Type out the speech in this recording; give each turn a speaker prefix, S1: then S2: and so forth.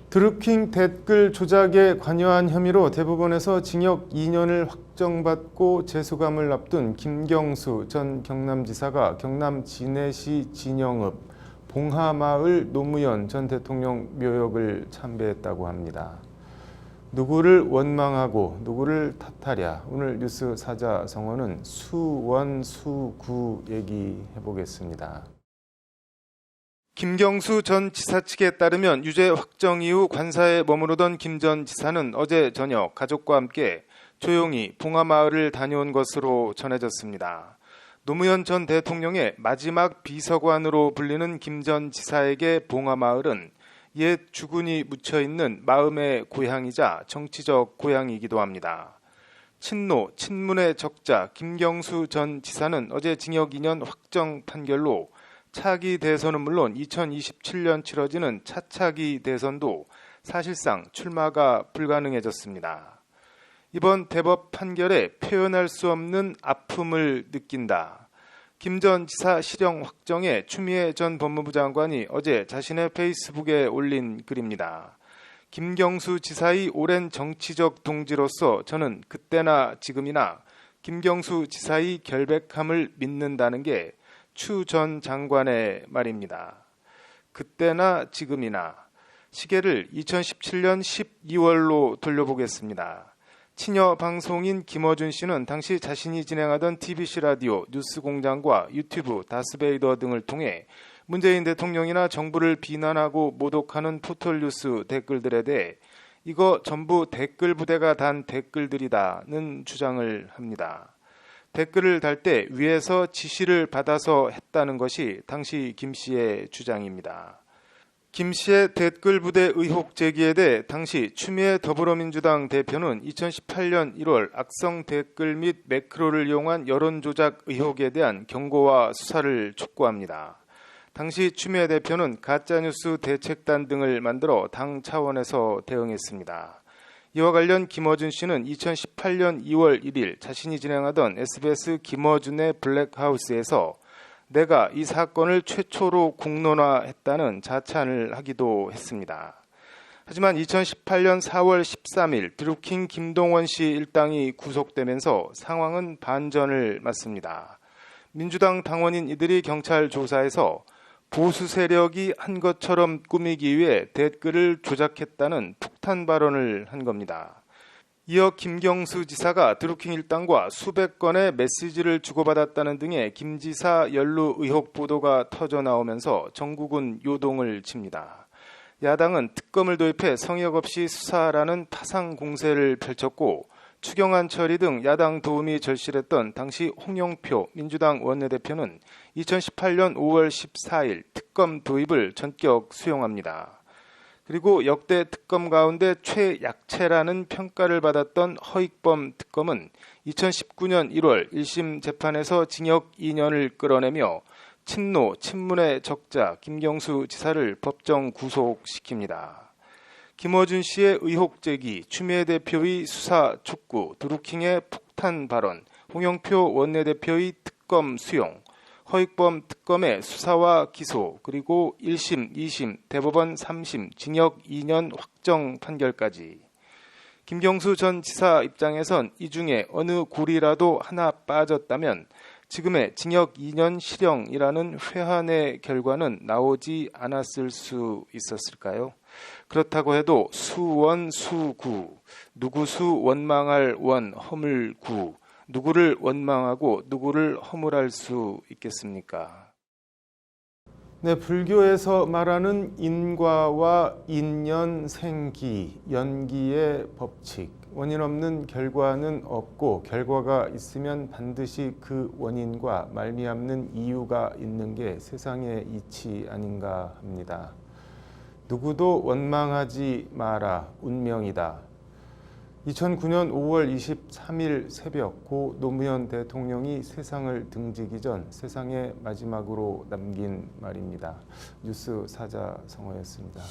S1: 드루킹 댓글 조작에 관여한 혐의로 대법원에서 징역 2년을 확정받고 재수감을 앞둔 김경수 전 경남지사가 경남 진해시 진영읍 봉하마을 노무현 전 대통령 묘역을 참배했다고 합니다. 누구를 원망하고 누구를 탓하랴. 오늘 뉴스 사자성어는 수원수구 얘기해 보겠습니다. 김경수 전 지사 측에 따르면 유죄 확정 이후 관사에 머무르던 김 전 지사는 어제 저녁 가족과 함께 조용히 봉하마을을 다녀온 것으로 전해졌습니다. 노무현 전 대통령의 마지막 비서관으로 불리는 김 전 지사에게 봉하마을은 옛 주군이 묻혀있는 마음의 고향이자 정치적 고향이기도 합니다. 친노, 친문의 적자 김경수 전 지사는 어제 징역 2년 확정 판결로 차기 대선은 물론 2027년 치러지는 차차기 대선도 사실상 출마가 불가능해졌습니다. 이번 대법 판결에 표현할 수 없는 아픔을 느낀다. 김 전 지사 실형 확정에 추미애 전 법무부 장관이 어제 자신의 페이스북에 올린 글입니다. 김경수 지사의 오랜 정치적 동지로서 저는 그때나 지금이나 김경수 지사의 결백함을 믿는다는 게 추 전 장관의 말입니다. 그때나 지금이나 시계를 2017년 12월로 돌려보겠습니다. 친여 방송인 김어준 씨는 당시 자신이 진행하던 TBC 라디오 뉴스공장과 유튜브 다스베이더 등을 통해 문재인 대통령이나 정부를 비난하고 모독하는 포털뉴스 댓글들에 대해 이거 전부 댓글 부대가 단 댓글들이다는 주장을 합니다. 댓글을 달 때 위에서 지시를 받아서 했다는 것이 당시 김 씨의 주장입니다. 김 씨의 댓글 부대 의혹 제기에 대해 당시 추미애 더불어민주당 대표는 2018년 1월 악성 댓글 및 매크로를 이용한 여론조작 의혹에 대한 경고와 수사를 촉구합니다. 당시 추미애 대표는 가짜뉴스 대책단 등을 만들어 당 차원에서 대응했습니다. 이와 관련 김어준 씨는 2018년 2월 1일 자신이 진행하던 SBS 김어준의 블랙하우스에서 내가 이 사건을 최초로 공론화했다는 자찬을 하기도 했습니다. 하지만 2018년 4월 13일 드루킹 김동원 씨 일당이 구속되면서 상황은 반전을 맞습니다. 민주당 당원인 이들이 경찰 조사에서 보수 세력이 한 것처럼 꾸미기 위해 댓글을 조작했다는 폭탄 발언을 한 겁니다. 이어 김경수 지사가 드루킹 일당과 수백 건의 메시지를 주고받았다는 등의 김 지사 연루 의혹 보도가 터져나오면서 전국은 요동을 칩니다. 야당은 특검을 도입해 성역 없이 수사하라는 파상 공세를 펼쳤고 추경안 처리 등 야당 도움이 절실했던 당시 홍영표 민주당 원내대표는 2018년 5월 14일 특검 도입을 전격 수용합니다. 그리고 역대 특검 가운데 최약체라는 평가를 받았던 허익범 특검은 2019년 1월 1심 재판에서 징역 2년을 끌어내며 친노, 친문의 적자 김경수 지사를 법정 구속시킵니다. 김어준 씨의 의혹 제기, 추미애 대표의 수사 촉구, 드루킹의 폭탄 발언, 홍영표 원내대표의 특검 수용, 허익범 특검의 수사와 기소, 그리고 1심, 2심, 대법원 3심, 징역 2년 확정 판결까지. 김경수 전 지사 입장에선 이 중에 어느 고리라도 하나 빠졌다면 지금의 징역 2년 실형이라는 회한의 결과는 나오지 않았을 수 있었을까요? 그렇다고 해도 수원 수구, 누구수 원망할 원 허물 구, 누구를 원망하고 누구를 허물할 수 있겠습니까? 네, 불교에서 말하는 인과와 인연, 생기, 연기의 법칙. 원인 없는 결과는 없고 결과가 있으면 반드시 그 원인과 말미암는 이유가 있는 게 세상의 이치 아닌가 합니다. 누구도 원망하지 마라. 운명이다. 2009년 5월 23일 새벽 고 노무현 대통령이 세상을 등지기 전 세상의 마지막으로 남긴 말입니다. 뉴스 사자성어였습니다.